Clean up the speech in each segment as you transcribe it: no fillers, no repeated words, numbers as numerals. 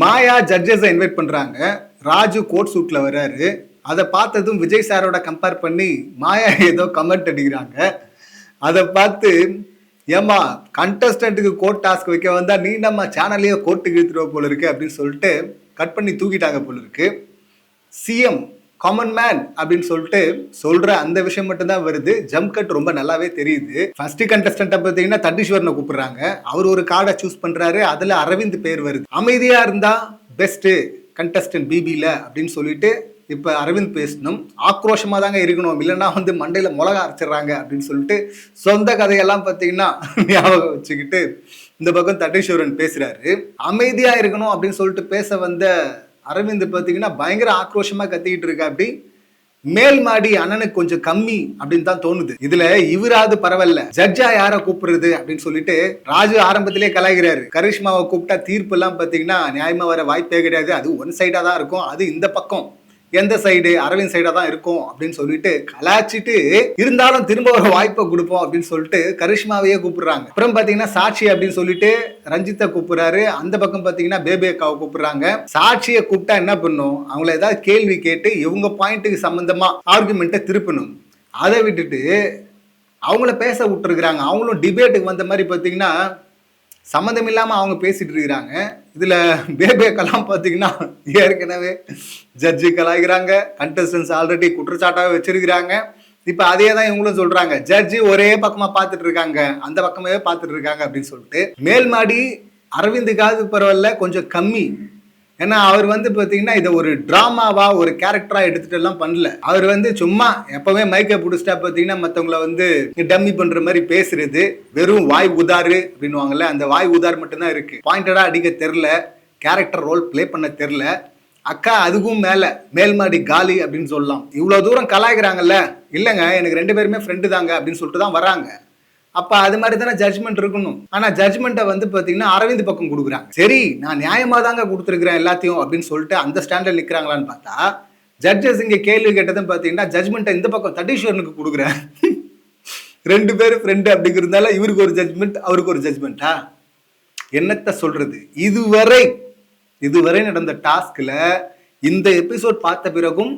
மாயா ஜட்ஜஸை invite பண்றாங்க. Raju code சூட்ல வர்றாரு. அதை பார்த்ததும் விஜய் சாரோட கம்பேர் பண்ணி மாயா ஏதோ கமெண்ட் அடிக்கிறாங்க. அதை பார்த்து ஏமா கண்டஸ்டன்ட்டுக்கு கோட் டாஸ்க் வைக்க வந்தா நீ நம்ம சேனல்லையே கோர்ட்டுக்கு இழுத்துருவ போல இருக்கு அப்படின்னு சொல்லிட்டு கட் பண்ணி தூக்கிட்டாங்க போல இருக்கு. சிஎம் காமன் மேன் அப்படின்னு சொல்லிட்டு சொல்ற அந்த விஷயம் மட்டும் தான் வருது. ஜம்ப் கட் ரொம்ப நல்லாவே தெரியுது. ஃபர்ஸ்ட் கண்டஸ்டன்ட் பார்த்தீங்கன்னா தட்டீஸ்வரனை கூப்பிடுறாங்க. அவர் ஒரு கார்டை சூஸ் பண்றாரு. அதுல அரவிந்த் பேர் வருது. அமைதியா இருந்தா பெஸ்ட் கண்டஸ்டன்ட் பிபில அப்படின்னு சொல்லிட்டு இப்ப அரவிந்த் பேசணும். ஆக்ரோஷமா தாங்க இருக்கணும், இல்லைன்னா மண்டையில மிளகா அரைச்சிடுறாங்க அப்படின்னு சொல்லிட்டு சொந்த கதையெல்லாம் பார்த்தீங்கன்னா ஞாபகம் வச்சுக்கிட்டு இந்த பக்கம் தட்டீஸ்வரன் பேசுறாரு. அமைதியா இருக்கணும் அப்படின்னு சொல்லிட்டு பேச வந்த அரவிந்த் பார்த்தீங்கன்னா பயங்கர ஆக்ரோஷமா கத்திக்கிட்டு இருக்கா. அப்படி மேல் மாடி அண்ணனுக்கு கொஞ்சம் கம்மி அப்படின்னு தான் தோணுது. இதுல இவராது பரவாயில்ல, ஜட்ஜா யார கூப்பிடுறது அப்படின்னு சொல்லிட்டு ராஜு ஆரம்பத்திலே கலாய்கிறாரு. கரிஷ்மாவை கூப்பிட்டா தீர்ப்பு எல்லாம் பாத்தீங்கன்னா நியாயமா வர வாய்ப்பே கிடையாது, அது ஒன் சைடா தான் இருக்கும், அது இந்த பக்கம் எந்த சைடு அரவிந்த் சைடா தான் இருக்கும் அப்படின்னு சொல்லிட்டு கலாச்சிட்டு இருந்தாலும் திரும்ப ஒரு வாய்ப்பை கொடுப்போம் அப்படின்னு சொல்லிட்டு கரிஷ்மாவையே கூப்பிடுறாங்க. அப்புறம் பாத்தீங்கன்னா சாட்சி அப்படின்னு சொல்லிட்டு ரஞ்சித்தை கூப்பிடுறாரு. அந்த பக்கம் பாத்தீங்கன்னா பேபி அக்காவை கூப்பிடுறாங்க. சாட்சியை கூப்பிட்டா என்ன பண்ணும், அவங்கள ஏதாவது கேள்வி கேட்டு இவங்க பாயிண்ட்டுக்கு சம்பந்தமா ஆர்குமெண்ட்டை திருப்பணும். அதை விட்டுட்டு அவங்கள பேச விட்டுருக்குறாங்க. அவங்களும் டிபேட்டுக்கு வந்த மாதிரி பாத்தீங்கன்னா சம்மந்தம் இல்லாமல் அவங்க பேசிட்டு இருக்கிறாங்க. இதில் பேபேக்கெல்லாம் பார்த்தீங்கன்னா ஏற்கனவே ஜட்ஜி கலாய்க்கிறாங்க, கண்டஸ்டன்ஸ் ஆல்ரெடி குற்றச்சாட்டாக வச்சிருக்கிறாங்க. இப்போ அதே தான் இவங்களும் சொல்கிறாங்க, ஜட்ஜி ஒரே பக்கமாக பார்த்துட்டு இருக்காங்க, அந்த பக்கமே பார்த்துட்டு இருக்காங்க அப்படின்னு சொல்லிட்டு. மேல் மாடி அரவிந்துக்காவது பரவாயில்ல, கொஞ்சம் கம்மி. ஏன்னா அவர் பார்த்தீங்கன்னா இதை ஒரு டிராமாவா ஒரு கேரக்டரா எடுத்துட்டு எல்லாம் பண்ணல. அவர் சும்மா எப்பவுமே மைக்கை பிடிச்சிட்டா பார்த்தீங்கன்னா மற்றவங்கள டம்மி பண்ற மாதிரி பேசுறது, வெறும் வாய் உதாரு அப்படின்னுவாங்கல்ல, அந்த வாய் உதார் மட்டும்தான் இருக்கு. பாயிண்டடா அடிக்க தெரில, கேரக்டர் ரோல் பிளே பண்ண தெரில. அக்கா அதுக்கும் மேல் மாடி காலி அப்படின்னு சொல்லலாம். இவ்வளவு தூரம் கலாய்க்கிறாங்கல்ல, இல்லைங்க எனக்கு 2 பேருமே ஃப்ரெண்டு தாங்க அப்படின்னு சொல்லிட்டு தான் வராங்க. அப்ப அது மாதிரி தானே ஜட்ஜ்மெண்ட் இருக்கணும். ஆனா ஜட்ஜ்மெண்ட்டை பாத்தீங்கன்னா அரவிந்த் பக்கம் கொடுக்குறாங்க. சரி நான் நியாயமா தாங்க கொடுத்துருக்கிறேன் எல்லாத்தையும் அப்படின்னு சொல்லிட்டு அந்த ஸ்டாண்டர்ட் நிக்கிறாங்களான்னு பார்த்தா ஜட்ஜஸ் இங்க கேள்வி கேட்டதும் பாத்தீங்கன்னா ஜட்ஜ்மெண்ட்டை இந்த பக்கம் தட்டீஸ்வரனுக்கு கொடுக்குறேன். 2 பேரும் ஃப்ரெண்டு அப்படிங்கிறதுனால இவருக்கு ஒரு ஜட்ஜ்மெண்ட் அவருக்கு ஒரு ஜட்ஜ்மெண்ட்டா, என்னத்த சொல்றது. இதுவரை நடந்த டாஸ்க்ல இந்த எபிசோட் பார்த்த பிறகும்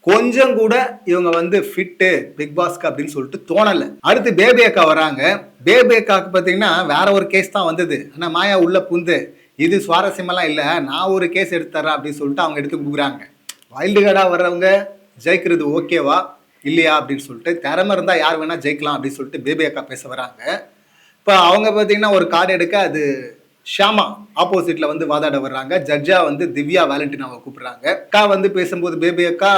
கொஞ்சம் கூட இவங்க ஃபிட்டு பிக் பாஸ்க்கு அப்படின்னு சொல்லிட்டு தோணலை. அடுத்து பேபி அக்கா வராங்க. பேபி அக்காவுக்கு பார்த்தீங்கன்னா வேற ஒரு கேஸ் தான் வந்தது. ஆனால் மாயா உள்ள புந்து இது சுவாரஸ்யமெல்லாம் இல்லை, நான் ஒரு கேஸ் எடுத்துறேன் அப்படின்னு சொல்லிட்டு அவங்க எடுத்து கொடுக்குறாங்க. வைல்டு கார்டாக வர்றவங்க ஜெயிக்கிறது ஓகேவா இல்லையா அப்படின்னு சொல்லிட்டு, திறமை இருந்தால் யார் வேணா ஜெயிக்கலாம் அப்படின்னு சொல்லிட்டு பேபி அக்கா பேச வராங்க. இப்போ அவங்க பார்த்தீங்கன்னா ஒரு கார்டு எடுக்க அது ஷாமா ஆப்போசிட்ல வாதாட வர்றாங்க. ஜட்ஜா திவ்யா வேலண்டினாவை கூப்பிடுறாங்க. அக்கா பேசும்போது பேபி அக்கா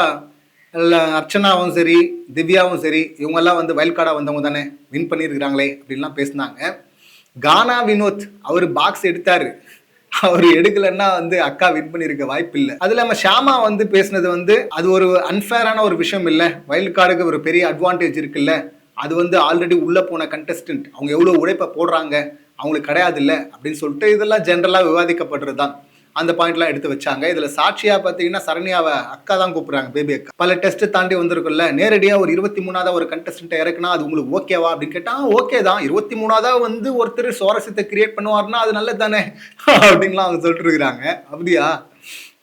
இல்லை அர்ச்சனாவும் சரி திவ்யாவும் சரி இவங்கெல்லாம் வைல்ட் கார்டாக வந்தவங்க தானே, வின் பண்ணியிருக்கிறாங்களே அப்படின்லாம் பேசினாங்க. கானா வினோத் அவர் பாக்ஸ் எடுத்தாரு, அவர் எடுக்கலன்னா அக்கா வின் பண்ணியிருக்க வாய்ப்பு இல்லை. அது இல்லாமல் ஷாமா பேசினது அது ஒரு அன்ஃபேரான ஒரு விஷயம் இல்லை. வைல்ட் கார்டுக்கு ஒரு பெரிய அட்வான்டேஜ் இருக்குல்ல, அது ஆல்ரெடி உள்ள போன கண்டஸ்டன்ட், அவங்க எவ்வளோ உழைப்பை போடுறாங்க அவங்களுக்கு கிடையாது இல்லை அப்படின்னு சொல்லிட்டு இதெல்லாம் ஜென்ரலாக விவாதிக்கப்படுறது தான். அந்த பாயிண்ட்லாம் எடுத்து வச்சாங்க. இதுல சாட்சியா பாத்தீங்கன்னா சரண்யாவை அக்கா தான் கூப்பிடுறாங்க. பேபி அக்கா பல டெஸ்ட் தாண்டி வந்திருக்குல்ல, நேரடியா ஒரு 23வது ஒரு கண்டஸ்டன்ட் இறக்குனா அது உங்களுக்கு ஓகேவா அப்படின்னு கேட்டா ஓகே தான். 23வது ஒருத்தர் சுவாரஸ்யத்தை கிரியேட் பண்ணுவார்னா அது நல்லது தானே அப்படின்லாம் அவங்க சொல்லிட்டு இருக்கிறாங்க. அப்படியா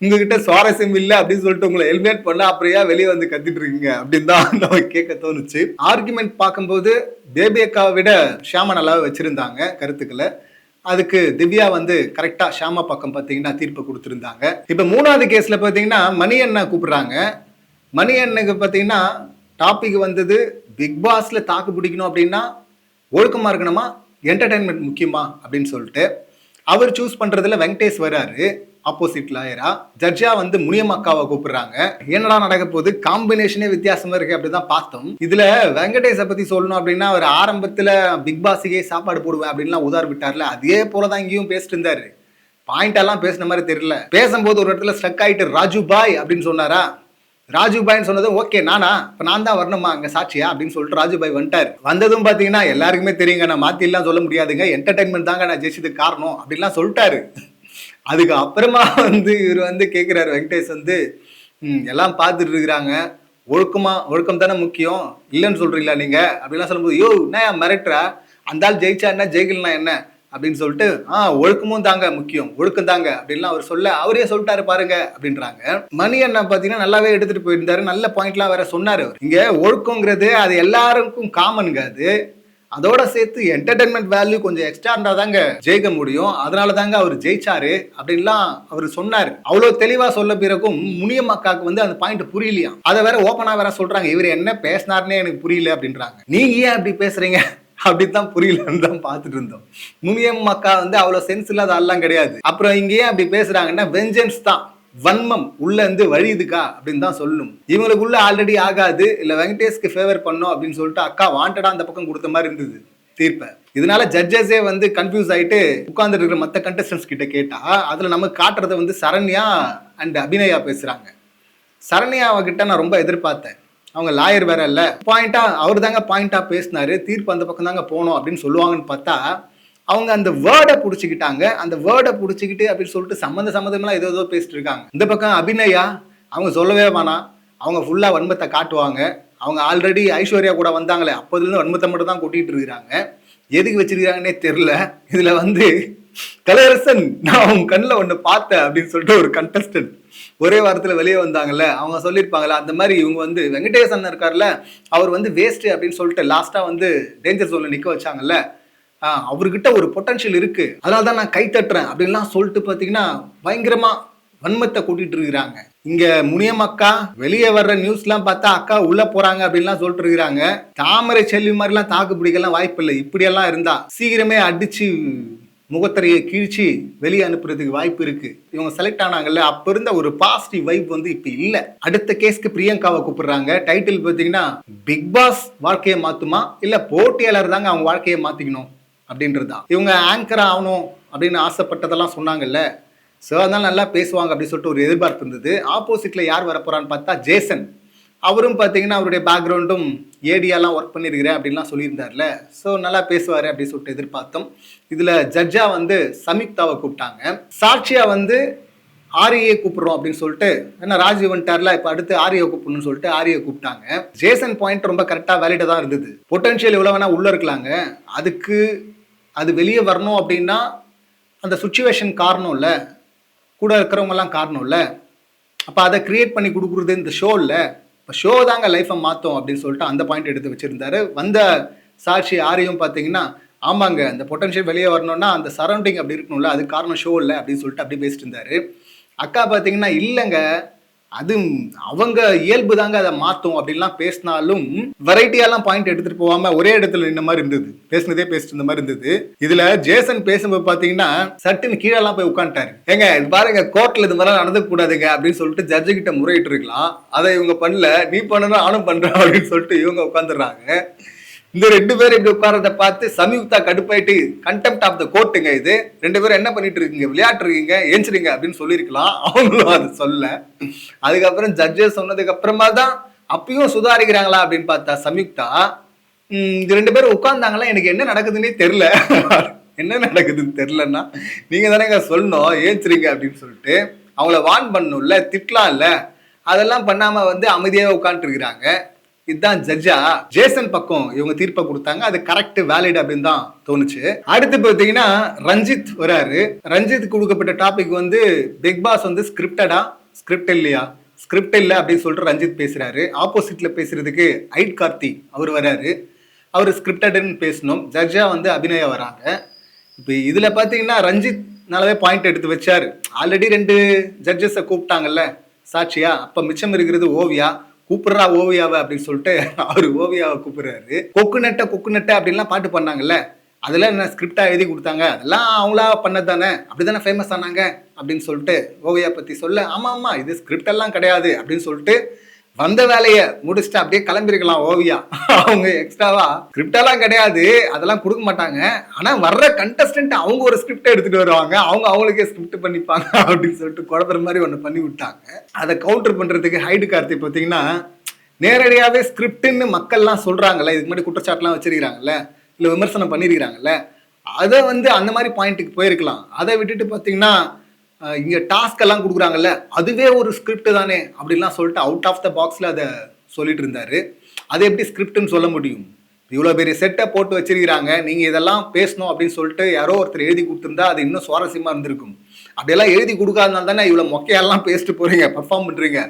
உங்ககிட்ட சுவாரஸ்யம் இல்லை அப்படின்னு சொல்லிட்டு உங்களை எலிமினேட் பண்ண அப்புறம் வெளியே கத்திட்டு இருக்கீங்க அப்படின்னு தான் நம்ம கேட்க தோணுச்சு. ஆர்குமெண்ட் பார்க்கும்போது பேபி அக்காவை விட ஷியாமா நல்லாவே வச்சிருந்தாங்க கருத்துக்களை. அதுக்கு திவ்யா கரெக்டா ஷாமா பக்கம் பார்த்தீங்கன்னா தீர்ப்பு கொடுத்துருந்தாங்க. இப்போ 3வது கேஸ்ல பார்த்தீங்கன்னா மணி அண்ணா கூப்பிடுறாங்க. மணி அண்ணனுக்கு பார்த்தீங்கன்னா டாபிக் பிக் பாஸ்ல தாக்கு பிடிக்கணும் அப்படின்னா ஒழுக்கமா இருக்கணுமா என்டர்டைன்மெண்ட் முக்கியமா அப்படின்னு சொல்லிட்டு அவர் சூஸ் பண்றதுல வெங்கடேஷ் வராரு. ஆப்போசிட் லாயரா ஜட்ஜா முனியம்மாக்காவை கூப்பிடுறாங்க. என்னடா நடக்க போகுது, காம்பினேஷனே வித்தியாசமா இருக்கு அப்படிதான் பார்த்தோம். இதுல வெங்கடேஷை பத்தி சொல்லணும் அப்படின்னா அவர் ஆரம்பத்துல பிக் பாஸுக்கே சாப்பாடு போடுவேன் அப்படின்லாம் உதார் விட்டார்ல, அதே போலதான் இங்கேயும் பேசிட்டு இருந்தாரு. பாயிண்ட் எல்லாம் பேசின மாதிரி தெரியல. பேசும்போது ஒரு இடத்துல ஸ்ட்ரக் ஆயிட்டு ராஜு பாய் அப்படின்னு சொன்னாரா, ராஜு பாய்ன்னு சொன்னதும் ஓகே நானா இப்ப நான் தான் வரணுமா அங்க சாட்சியா அப்படின்னு சொல்லிட்டு ராஜு பாய் வந்துட்டாரு. வந்ததும் பாத்தீங்கன்னா எல்லாருக்குமே தெரியுங்க, நான் மாத்தி எல்லாம் சொல்ல முடியாதுங்க, என்டர்டைன்மெண்ட் தாங்க நான் ஜெயிச்சதுக்கு காரணம் அப்படின்லாம் சொல்லிட்டாரு. அதுக்கு அப்புறமா இவர் கேட்கிறாரு வெங்கடேஷ் எல்லாம் பார்த்துட்டு இருக்கிறாங்க, ஒழுக்கம் தானே முக்கியம் இல்லைன்னு சொல்றீங்களா நீங்க அப்படின்லாம் சொல்லும்போது, யோ என்ன மிரட்டுறா, அந்த ஆள் ஜெயிச்சா என்ன ஜெயிக்கலனா என்ன, அப்படின்னு சொல்லிட்டு ஒழுக்கமும் தாங்க முக்கியம், ஒழுக்கம் தாங்க அப்படின்லாம் அவர் சொல்ல, அவரே சொல்லிட்டாரு பாருங்க அப்படின்றாங்க. மணி அண்ணா பாத்தீங்கன்னா நல்லாவே எடுத்துட்டு போயிருந்தாரு, நல்ல பாயிண்ட்லாம் வேற சொன்னாரு. இங்க ஒழுக்கங்கிறது அது எல்லாருக்கும் காமனுங்க. அதோட சேர்த்து என்டர்டைன்மெண்ட் வேல்யூ கொஞ்சம் எக்ஸ்ட்ரா இருந்தா தாங்க ஜெயிக்க முடியும், அதனால தாங்க அவர் ஜெயிச்சாரு அப்படின்லாம் அவர் சொன்னாரு. அவ்வளவு தெளிவா சொல்ல பிறகும் முனியம் அக்காவுக்கு வந்து அந்த பாயிண்ட் புரியலையா, அதை வேற ஓப்பனா வேற சொல்றாங்க, இவர் என்ன பேசினாருன்னே எனக்கு புரியல அப்படின்றாங்க. நீங்க ஏன் அப்படி பேசுறீங்க அப்படித்தான் புரியலன்னு தான் பார்த்துட்டு இருந்தோம். முனியம் அக்கா வந்து அவ்வளவு சென்ஸ் இல்லாத ஆள்லாம் கிடையாது. அப்புறம் இங்க ஏன் அப்படி பேசுறாங்கன்னா வெஞ்சன்ஸ் தான், வன்மம் உள்ள இருந்து வழியுதுக்கா அப்படின்னு தான் சொல்லணும். இவங்களுக்குள்ள ஆல்ரெடி ஆகாது, இல்ல வெங்கடேஷ்க்கு ஃபேவர் பண்ணும் அப்படின்னு சொல்லிட்டு அக்கா வாண்டடா அந்த பக்கம் கொடுத்த மாதிரி இருந்தது தீர்ப்பை. இதனால ஜட்ஜஸே வந்து கன்ஃபியூஸ் ஆயிட்டு உட்கார்ந்துட்டு இருக்கிற மற்ற கண்டஸ்டன்ஸ் கிட்ட கேட்டா அதுல நமக்கு காட்டுறதை வந்து சரண்யா அண்ட் அபிநயா பேசுறாங்க. சரண்யாவை கிட்ட நான் ரொம்ப எதிர்பார்த்தேன், அவங்க லாயர் வேற இல்ல, பாயிண்டா அவர் தாங்க பாயிண்டா பேசினாரு, தீர்ப்பு அந்த பக்கம் தாங்க போனோம் அப்படின்னு சொல்லுவாங்கன்னு பார்த்தா அவங்க அந்த வேர்டை பிடிச்சிக்கிட்டாங்க. அந்த வேர்டை பிடிச்சிக்கிட்டு அப்படின்னு சொல்லிட்டு சம்மந்தமெல்லாம் ஏதோ பேசிட்டு இருக்காங்க. இந்த பக்கம் அபிநயா அவங்க சொல்லவே வேணாம், அவங்க ஃபுல்லா வன்மத்தை காட்டுவாங்க. அவங்க ஆல்ரெடி ஐஸ்வர்யா கூட வந்தாங்களே, அப்போதுலேருந்து வன்மத்தை மட்டும் தான் கொட்டிட்டு இருக்கிறாங்க. எதுக்கு வச்சிருக்காங்கன்னே தெரியல. இதுல வந்து கலையரசன் நான் அவங்க கண்ணில் ஒன்று பார்த்தேன் அப்படின்னு சொல்லிட்டு ஒரு கண்டஸ்டன்ட் ஒரே வாரத்தில் வெளியே வந்தாங்கல்ல, அவங்க சொல்லியிருப்பாங்களா அந்த மாதிரி இவங்க வந்து வெங்கடேசன் இருக்கார்ல அவர் வந்து வேஸ்ட் அப்படின்னு சொல்லிட்டு லாஸ்டா வந்து டேஞ்சர் ஜோன்ல நிக்க வச்சாங்கல்ல, அவர்கிட்ட ஒரு பொட்டன்ஷியல் இருக்கு, அதனால தான் நான் கை தட்டுறேன் அப்படின்லாம் சொல்லிட்டு பார்த்தீங்கன்னா பயங்கரமா வன்மத்தை கூட்டிட்டு இருக்கிறாங்க. இங்க முனியம் அக்கா வெளியே வர்ற நியூஸ்லாம் பார்த்தா அக்கா உள்ள போறாங்க அப்படின்லாம் சொல்லிட்டு இருக்கிறாங்க. தாமரை செல்வி மாதிரிலாம் தாக்கு பிடிக்கலாம் வாய்ப்பு இல்லை. இப்படியெல்லாம் இருந்தா சீக்கிரமே அடிச்சு முகத்திரையை கீழ்ச்சி வெளியே அனுப்புறதுக்கு வாய்ப்பு இருக்கு. இவங்க செலக்ட் ஆனாங்கல்ல, அப்ப இருந்த ஒரு பாசிட்டிவ் வைப் வந்து இப்ப இல்ல. அடுத்த கேஸ்க்கு பிரியங்காவை கூப்பிடுறாங்க. டைட்டில் பார்த்தீங்கன்னா பிக் பாஸ் வாழ்க்கையை மாத்துமா இல்ல போட்டியாளர் தாங்க அவங்க வாழ்க்கையை மாத்திக்கணும் அப்படின்றதா. இவங்க ஆங்கர் ஆகணும் அப்படின்னு ஆசைப்பட்டதெல்லாம் சொன்னாங்கல்ல, ஸோ அதனால நல்லா பேசுவாங்க அப்படின்னு சொல்லிட்டு ஒரு எதிர்பார்ப்பு இருந்தது. ஆப்போசிட்ல யார் வரப்போறான்னு பார்த்தா ஜேசன். அவரும் பார்த்தீங்கன்னா அவருடைய பேக்ரவுண்டும் ஏடியாலாம் ஒர்க் பண்ணியிருக்கிறேன் அப்படின்லாம் சொல்லியிருந்தார்ல, ஸோ நல்லா பேசுவார் அப்படின்னு சொல்லிட்டு எதிர்பார்த்தோம். இதில் ஜட்ஜா வந்து சம்யுக்தாவை கூப்பிட்டாங்க. சாட்சியா வந்து ஆரியை கூப்பிடுறோம் அப்படின்னு சொல்லிட்டு, ஏன்னா ராஜீவ் வந்துட்டார்ல, இப்போ அடுத்து ஆரியை கூப்பிடணும்னு சொல்லிட்டு ஆரியை கூப்பிட்டாங்க. ஜேசன் பாயிண்ட் ரொம்ப கரெக்டாக வேலிடாக தான் இருந்தது. பொட்டன்ஷியல் எவ்வளோ வேணா உள்ள இருக்கலாங்க, அதுக்கு அது வெளியே வரணும் அப்படின்னா அந்த சுச்சுவேஷன் காரணம் இல்லை, கூட இருக்கிறவங்கலாம் காரணம் இல்லை. அப்போ அதை கிரியேட் பண்ணி கொடுக்குறது இந்த ஷோ இல்லை, இப்போ ஷோ தாங்க லைஃப்பை மாற்றோம் அப்படின்னு சொல்லிட்டு அந்த பாயிண்ட் எடுத்து வச்சுருந்தாரு. வந்த சாட்சி ஆரியும் பார்த்தீங்கன்னா ஆமாங்க அந்த பொட்டன்ஷியல் வெளியே வரணும்னா அந்த சரௌண்டிங் அப்படி இருக்கணும்ல, அது காரணம் ஷோ இல்லை அப்படின்னு சொல்லிட்டு அப்படி பேசிட்டு இருந்தாரு. அக்கா பார்த்தீங்கன்னா இல்லைங்க அது அவங்க இயல்பு தாங்க அதை மாற்றும் அப்படின்லாம் பேசினாலும் வெரைட்டியெல்லாம் பாயிண்ட் எடுத்துட்டு போகாம ஒரே இடத்துல நின்ன மாதிரி இருந்தது, பேசினதே பேசிட்டு இருந்த மாதிரி இருந்தது. இதுல ஜேசன் பேசும்போது பாத்தீங்கன்னா சட்டுன்னு கீழெல்லாம் போய் உட்காந்துட்டாரு. ஏங்க பாருங்க கோர்ட்ல இது மாதிரி நடந்து கூடாதுங்க அப்படின்னு சொல்லிட்டு ஜட்ஜு கிட்ட முறையிட்டு இருக்கலாம், அதை இவங்க பண்ணல, நீ பண்ணணும் நானும் பண்றேன் அப்படின்னு சொல்லிட்டு இவங்க உட்காந்துடுறாங்க. இந்த ரெண்டு பேரும் இப்படி உட்காரத பார்த்து சம்யுக்தா கடுப்பாயிட்டு கண்டெம்ட் ஆஃப் த கோர்ட்டுங்க இது, ரெண்டு பேரும் என்ன பண்ணிட்டு இருக்கீங்க, விளையாட்டு இருக்கீங்க, ஏஞ்சிருங்க அப்படின்னு சொல்லியிருக்கலாம். அவங்களும் அது சொல்ல, அதுக்கப்புறம் ஜட்ஜஸ் சொன்னதுக்கு அப்புறமா தான் அப்பயும் சுதாரிக்கிறாங்களா அப்படின்னு பார்த்தா சம்யுக்தா இது ரெண்டு பேரும் உட்கார்ந்தாங்களா, எனக்கு என்ன நடக்குதுன்னே தெரியல. என்ன நடக்குதுன்னு தெரியலன்னா நீங்க தானேங்க சொல்லணும் ஏஞ்சிருங்க அப்படின்னு சொல்லிட்டு அவங்கள வார்ன் பண்ணணும்ல, திட்டலாம் இல்ல, அதெல்லாம் பண்ணாம வந்து அமைதியாக உட்காந்துட்டு இருக்கிறாங்க. இதுதான் ஜட்ஜா. ஜேசன் பக்கம் இவங்க தீர்ப்பை கொடுத்தாங்க, அது கரெக்ட் வேலிட் அப்படின்னு தான் தோணுச்சு. அடுத்து பார்த்தீங்கன்னா ரஞ்சித் வராரு. ரஞ்சித் கொடுக்கப்பட்ட டாபிக் வந்து பிக் பாஸ் வந்து ஸ்கிரிப்டடா ஸ்கிரிப்ட் இல்லையா, ஸ்கிரிப்ட் இல்லை அப்படின்னு சொல்லிட்டு ரஞ்சித் பேசுறாரு. ஆப்போசிட்ல பேசுறதுக்கு ஐட் கார்த்தி அவர் வராரு, அவர் ஸ்கிரிப்டட்னு பேசணும். ஜட்ஜா வந்து அபிநயா வராங்க. இப்போ இதுல பாத்தீங்கன்னா ரஞ்சித் நல்லாவே பாயிண்ட் எடுத்து வச்சாரு. ஆல்ரெடி 2 ஜட்ஜஸை கூப்பிட்டாங்கல்ல சாட்சியா, அப்ப மிச்சம் இருக்கிறது ஓவியா, கூப்பிடுறா ஓவியாவை அப்படின்னு சொல்லிட்டு அவரு ஓவியாவை கூப்பிடுறாரு. கொக்கு நட்ட அப்படின்லாம் பாட்டு பண்ணாங்கல்ல, அதெல்லாம் என்ன ஸ்கிரிப்டா எழுதி கொடுத்தாங்க, அதெல்லாம் அவங்களா பண்ணதானே, அப்படிதானே ஃபேமஸ் ஆனாங்க அப்படின்னு சொல்லிட்டு ஓவியா பத்தி சொல்ல, ஆமா இது ஸ்கிரிப்ட் எல்லாம் கிடையாது அப்படின்னு சொல்லிட்டு வந்த வேலையை முடிச்சுட்டு அப்படியே கிளம்பிருக்கலாம் ஓவியா. அவங்க எக்ஸ்ட்ராவா ஸ்கிரிப்டெல்லாம் கிடையாது அதெல்லாம் கொடுக்க மாட்டாங்க, ஆனா வர்ற கண்டஸ்டன்ட் அவங்க ஒரு ஸ்கிரிப்ட் எடுத்துட்டு வருவாங்க, அவங்களுக்கே ஸ்கிரிப்ட் பண்ணிப்பாங்க அப்படின்னு சொல்லிட்டு குழப்பற மாதிரி ஒன்று பண்ணி விட்டாங்க. அதை கவுண்டர் பண்றதுக்கு ஹைடு கார்த்தி பார்த்தீங்கன்னா நேரடியாவே ஸ்கிரிப்ட்னு மக்கள்லாம் சொல்றாங்கல்ல, இதுக்கு முன்னாடி குற்றச்சாட்டுலாம் வச்சிருக்கிறாங்கல்ல, இல்லை விமர்சனம் பண்ணியிருக்கிறாங்கல்ல, அதை வந்து அந்த மாதிரி பாயிண்ட்டுக்கு போயிருக்கலாம். அதை விட்டுட்டு பார்த்தீங்கன்னா இங்கே டாஸ்க் எல்லாம் கொடுக்குறாங்கல்ல, அதுவே ஒரு ஸ்கிரிப்ட் தானே அப்படின்லாம் சொல்லிட்டு அவுட் ஆஃப் த பாக்ஸில் அதை சொல்லிட்டு இருந்தாரு. அது எப்படி ஸ்கிரிப்ட்னு சொல்ல முடியும், இவ்வளவு பெரிய செட்டை போட்டு வச்சிருக்கிறாங்க, நீங்க இதெல்லாம் பேசணும் அப்படின்னு சொல்லிட்டு யாரோ ஒருத்தர் எழுதி கொடுத்திருந்தா அது இன்னும் சுவாரஸ்யமா இருந்திருக்கும். அப்படியெல்லாம் எழுதி கொடுக்காதனால தானே இவ்வளவு மொக்கையெல்லாம் பேசிட்டு போறீங்க, பெர்ஃபார்ம் பண்றீங்க.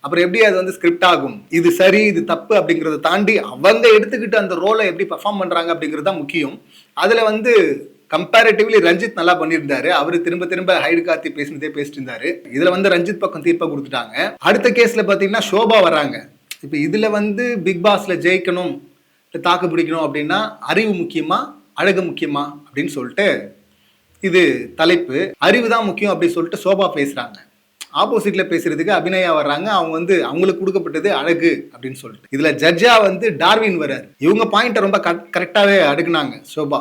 அப்புறம் எப்படி அது வந்து ஸ்கிரிப்ட் ஆகும்? இது சரி இது தப்பு அப்படிங்கறத தாண்டி அவங்க எடுத்துக்கிட்டு அந்த ரோலை எப்படி பெர்ஃபார்ம் பண்றாங்க அப்படிங்கிறது தான் முக்கியம். அதுல வந்து கம்பேரிட்டிவ்லி ரஞ்சித் நல்லா பண்ணியிருந்தாரு. அவரு திரும்ப திரும்ப ஹைடு கார்த்தி பேசிட்டு இருந்தாரு. இதுல வந்து ரஞ்சித் பக்கம் தீர்ப்பை கொடுத்துட்டாங்க. அடுத்த கேஸ்ல பாத்தீங்கன்னா ஷோபா வர்றாங்க. இப்ப இதுல வந்து பிக் பாஸ்ல ஜெயிக்கணும், தாக்கு பிடிக்கணும் அப்படின்னா அறிவு முக்கியமா அழகு முக்கியமா அப்படின்னு சொல்லிட்டு இது தலைப்பு. அறிவு தான் முக்கியம் அப்படின்னு சொல்லிட்டு சோபா பேசுறாங்க. ஆப்போசிட்ல பேசுறதுக்கு அபிநயா வர்றாங்க. அவங்க வந்து அவங்களுக்கு கொடுக்கப்பட்டது அழகு அப்படின்னு சொல்லிட்டு. இதுல ஜட்ஜா வந்து டார்வின் வர்றாரு. இவங்க பாயிண்ட்டை ரொம்ப கரெக்டாவே அடுக்குனாங்க சோபா.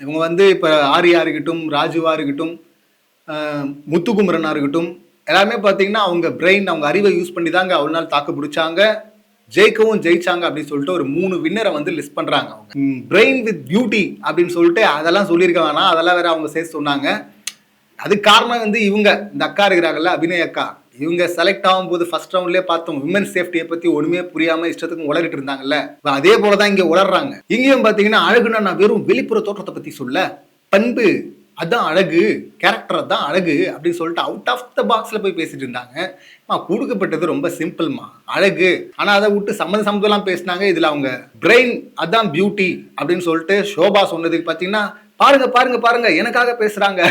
இவங்க வந்து இப்ப ஆரியா இருக்கட்டும், ராஜுவா இருக்கட்டும், முத்துக்குமரனா இருக்கட்டும், எல்லாமே பாத்தீங்கன்னா அவங்க பிரெயின், அவங்க அறிவை யூஸ் பண்ணி தாங்க அவ்வளவு நாள் தாக்கு பிடிச்சாங்க, ஜெயிக்கவும் ஜெயிச்சாங்க அப்படின்னு சொல்லிட்டு ஒரு 3 வின்னரை வந்து லிஸ்ட் பண்றாங்க. அவங்க பிரெயின் வித் பியூட்டி அப்படின்னு சொல்லிட்டு அதெல்லாம் சொல்லியிருக்க வேணாம், அதெல்லாம் வேற அவங்க சேர்த்து சொன்னாங்க. அது காரணம் வந்து இவங்க இந்த அக்கா இருக்கிறாங்கல்ல, அபிநய அக்கா, இவங்க செலக்ட் ஆகும்போது ஃபர்ஸ்ட் ரவுண்ட்லயே பார்த்தோம், விமன் சேஃப்டியை பத்தி ஒண்ணுமே புரியாம இஷ்டத்துக்கு உளறிட்டு இருந்தாங்கல்ல, அதே போலதான் இங்க உளர்றாங்க. இங்கேயும் பாத்தீங்கன்னா அழகுனா நான் வெறும் வெளிப்புற தோற்றத்தை பத்தி சொல்ல, பண்பு அதான் அழகு, கேரக்டர் தான் அழகு அப்படின்னு சொல்லிட்டு அவுட் ஆஃப் த பாக்ஸ்ல போய் பேசிட்டு இருந்தாங்க. கொடுக்கப்பட்டது ரொம்ப சிம்பிள்மா, அழகு. ஆனா அதை விட்டு சம்மந்தம் பேசினாங்க. இதுல அவங்க பிரெயின் அதான் பியூட்டி அப்படின்னு சொல்லிட்டு ஷோபா சொன்னதுக்கு பாத்தீங்கன்னா பாருங்க பாருங்க பாருங்க எனக்காக பேசுறாங்க,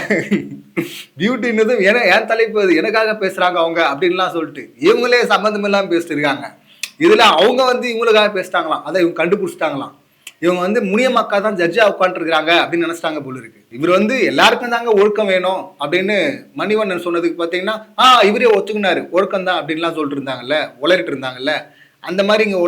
பியூட்டின்னதும் என் தலைப்பு எனக்காக பேசுறாங்க அவங்க அப்படின்லாம் சொல்லிட்டு இவங்களே சம்மந்தம் எல்லாம் பேசிட்டு இருக்காங்க. இதுல அவங்க வந்து இவங்களுக்காக பேசிட்டாங்களாம், அதை இவங்க கண்டுபிடிச்சிட்டாங்களாம். இவங்க வந்து முனியம்மாக்கா தான் ஜட்ஜா உட்காந்துருக்காங்க அப்படின்னு நினைச்சிட்டாங்க போல இருக்கு. இவர் வந்து எல்லாருக்கும் தாங்க ஒழுக்கம் வேணும் அப்படின்னு மணிவண்ணன் சொன்னதுக்கு பாத்தீங்கன்னா இவரே ஒத்துக்குனாரு, ஒழுக்கம் தான் அப்படின்லாம் சொல்லிட்டு இருந்தாங்கல்ல, உளறிட்டு இருந்தாங்கல்ல, அந்த மாதிரி இங்க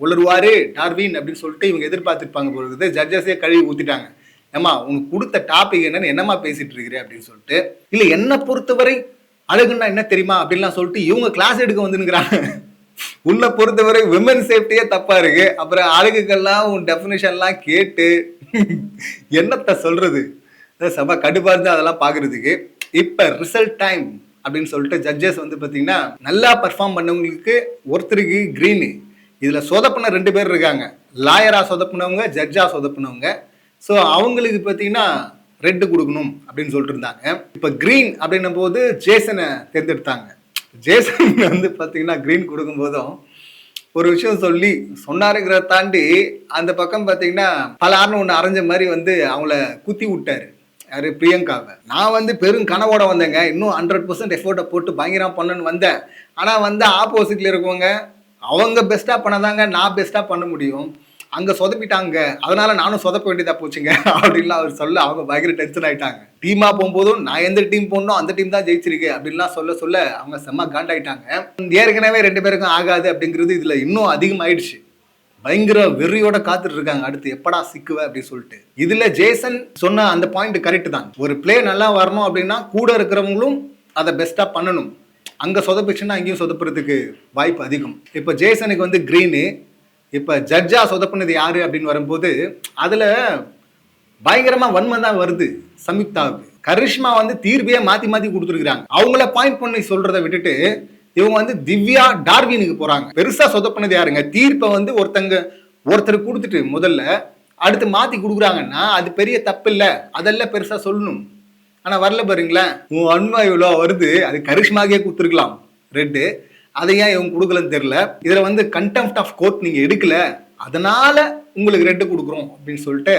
உளருவாரு டார்வின் அப்படின்னு சொல்லிட்டு இவங்க எதிர்பார்த்திருப்பாங்க போல இருக்குது. ஜட்ஜஸே கழுவி ஊத்திட்டாங்க. ஏமா உனக்கு கொடுத்த டாபிக் என்னன்னு என்னமா பேசிட்டு இருக்கிறேன் அப்படின்னு சொல்லிட்டு. இல்ல என்ன பொறுத்தவரை அழகுன்னா என்ன தெரியுமா அப்படின்லாம் சொல்லிட்டு இவங்க கிளாஸ் எடுக்க வந்துங்கிறாங்க. உன்னை பொறுத்தவரை விமன் சேஃப்டியே தப்பா இருக்கு, அப்புறம் அழகுக்கெல்லாம் உன் டெபினிஷன்லாம் கேட்டு என்னத்த சொல்றது, சபா கடுப்பா இருந்து அதெல்லாம் பாக்குறதுக்கு. இப்ப ரிசல்ட் டைம் அப்படின்னு சொல்லிட்டு ஜட்ஜஸ் வந்து பாத்தீங்கன்னா நல்லா பர்ஃபார்ம் பண்ணவங்களுக்கு ஒருத்தருக்கு கிரீனு. இதுல சொதப்புன 2 பேர் இருக்காங்க, லாயரா சொதப்புனவங்க, ஜட்ஜா சொதப்புனவங்க. ஸோ அவங்களுக்கு பார்த்தீங்கன்னா ரெட்டு கொடுக்கணும் அப்படின்னு சொல்லிட்டு இருந்தாங்க. இப்போ கிரீன் அப்படின்னும் போது ஜேசனை தேர்ந்தெடுத்தாங்க. ஜேசன் வந்து பார்த்தீங்கன்னா கிரீன் கொடுக்கும் போதும் ஒரு விஷயம் சொன்னாருங்கிறத தாண்டி அந்த பக்கம் பார்த்தீங்கன்னா பலார்னு ஒன்று அரைஞ்ச மாதிரி வந்து அவங்கள குத்தி விட்டாரு. யாரு? பிரியங்காவை. நான் வந்து பெரும் கனவோட வந்தேங்க, இன்னும் 100% எஃபோர்ட்டை போட்டு பயங்கரம் பண்ணணும்னு வந்தேன். ஆனால் வந்து ஆப்போசிட்ல இருக்கவங்க அவங்க பெஸ்ட்டாக பண்ணதாங்க நான் பெஸ்ட்டாக பண்ண முடியும், அங்க சொதப்பிட்டாங்க, அதனால நானும் சொதப்ப வேண்டியதா போச்சுங்க அப்படின்லாம் அவர் சொல்ல அவங்க பயங்கர டென்ஷன் ஆயிட்டாங்க. டீமா போகும்போதும் நான் எந்த டீம் போடணும் அந்த டீம் தான் ஜெயிச்சிருக்கு அப்படின்லாம் சொல்ல அவங்க செம்ம காண்டாயிட்டாங்க. ஏற்கனவே 2 பேருக்கும் ஆகாது அப்படிங்கிறது இதுல இன்னும் அதிகமாயிடுச்சு. பயங்கர வெறியோட காத்துட்டு இருக்காங்க, அடுத்து எப்படா சிக்குவ அப்படின்னு சொல்லிட்டு. இதுல ஜேசன் சொன்ன அந்த பாயிண்ட் கரெக்ட் தான். ஒரு பிளே நல்லா வரணும் அப்படின்னா கூட இருக்கிறவங்களும் அதை பெஸ்டா பண்ணணும். அங்க சொதப்பிச்சுன்னா அங்கேயும் சொதப்புறதுக்கு வாய்ப்பு அதிகம். இப்ப ஜேசனுக்கு வந்து கிரீனு, இப்ப ஜட்ஜா சொதப்புனது யாரு அப்படின்னு வரும்போது அதுல பயங்கரமா வன்மை தான் வருது சம்யுக்தாவுக்கு. கரிஷ்மா வந்து தீர்ப்பையே மாத்தி மாத்தி கொடுத்துருக்காங்க. அவங்கள பாயிண்ட் பண்ணி சொல்றதை விட்டுட்டு இவங்க வந்து திவ்யா டார்வினுக்கு போறாங்க. பெருசா சொதப்புனது யாருங்க? தீர்ப்பை வந்து ஒருத்தர் கொடுத்துட்டு முதல்ல அடுத்து மாத்தி கொடுக்குறாங்கன்னா அது பெரிய தப்பு இல்ல, அதெல்லாம் பெருசா சொல்லணும். ஆனா வரல பாருங்களேன், உன் வன்மை இவ்வளவு வருது, அது கரிஷ்மாக்கே கொடுத்துருக்கலாம் ரெட்டு, அதை ஏன் இவங்க கொடுக்கலன்னு தெரியல. இதுல வந்து கண்டெம்ப்ட் ஆஃப் கோர்ட் நீங்க எடுக்கல, அதனால உங்களுக்கு ரெட்டு கொடுக்குறோம் அப்படின்னு சொல்லிட்டு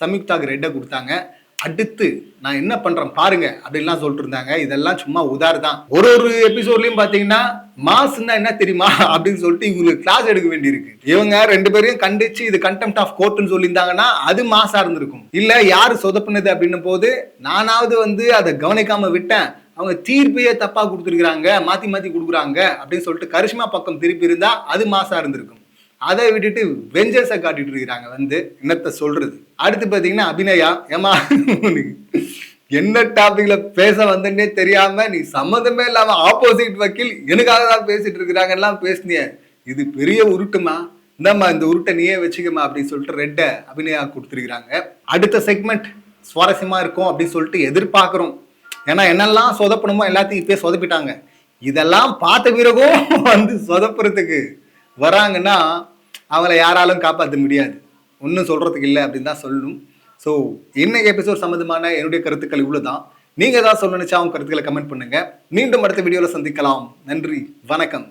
சம்யுக்தாக்கு ரெட்டை கொடுத்தாங்க. அடுத்து நான் என்ன பண்றேன் பாருங்க அப்படின்லாம் சொல்லிட்டு இருந்தாங்க. இதெல்லாம் சும்மா உதாரணம். ஒரு எபிசோட்லயும் பாத்தீங்கன்னா மாஸ்னா என்ன தெரியுமா அப்படின்னு சொல்லிட்டு இவங்களுக்கு கிளாஸ் எடுக்க வேண்டியிருக்கு. இவங்க 2 பேரையும் கண்டிச்சு இது கண்டெம்ப்ட் ஆஃப் கோர்ட்னு சொல்லியிருந்தாங்கன்னா அது மாசா இருந்திருக்கும். இல்ல யாரு சொதப்புனது அப்படின்னும் போது நானாவது வந்து அதை கவனிக்காம விட்டேன், அவங்க தீர்ப்பையே தப்பா கொடுத்துருக்காங்க, மாத்தி மாத்தி கொடுக்குறாங்க அப்படின்னு சொல்லிட்டு கரிஷ்மா பக்கம் திருப்பி இருந்தா அது மாசா இருந்திருக்கும். அதை விட்டுட்டு வெஞ்சன்ஸை காட்டிட்டு இருக்கிறாங்க. வந்து என்னத்த சொல்றது. அடுத்து பாத்தீங்கன்னா அபிநயா, ஏமா என்ன டாபிக்ல பேச வந்தே தெரியாம நீ சம்மந்தமே இல்லாம ஆப்போசிட் வக்கீல் எனக்காக தான் பேசிட்டு இருக்கிறாங்க எல்லாம் பேசுனிய, இது பெரிய உருட்டுமா, இந்தம்மா இந்த உருட்டை நீயே வச்சுக்கமா அப்படின்னு சொல்லிட்டு ரெட்டை அபிநயா கொடுத்துருக்காங்க. அடுத்த செக்மெண்ட் சுவாரஸ்யமா இருக்கும் அப்படின்னு சொல்லிட்டு எதிர்பார்க்கிறோம். ஏன்னா என்னெல்லாம் சொதப்பணுமோ எல்லாத்தையும் இப்பயே சொதப்பிட்டாங்க. இதெல்லாம் பார்த்த பிறகும் வந்து சொதப்புறதுக்கு வராங்கன்னா அவங்கள யாராலும் காப்பாற்ற முடியாது. ஒன்றும் சொல்கிறதுக்கு இல்லை அப்படின்னு தான் சொல்லணும். ஸோ இன்னைக்கு எபிசோட் சம்மந்தமான என்னுடைய கருத்துக்கள் இவ்வளோ தான். நீங்கள் ஏதாவது சொல்ல நினச்சா அவங்க கருத்துக்களை கமெண்ட் பண்ணுங்கள். மீண்டும் அடுத்த வீடியோவில் சந்திக்கலாம். நன்றி, வணக்கம்.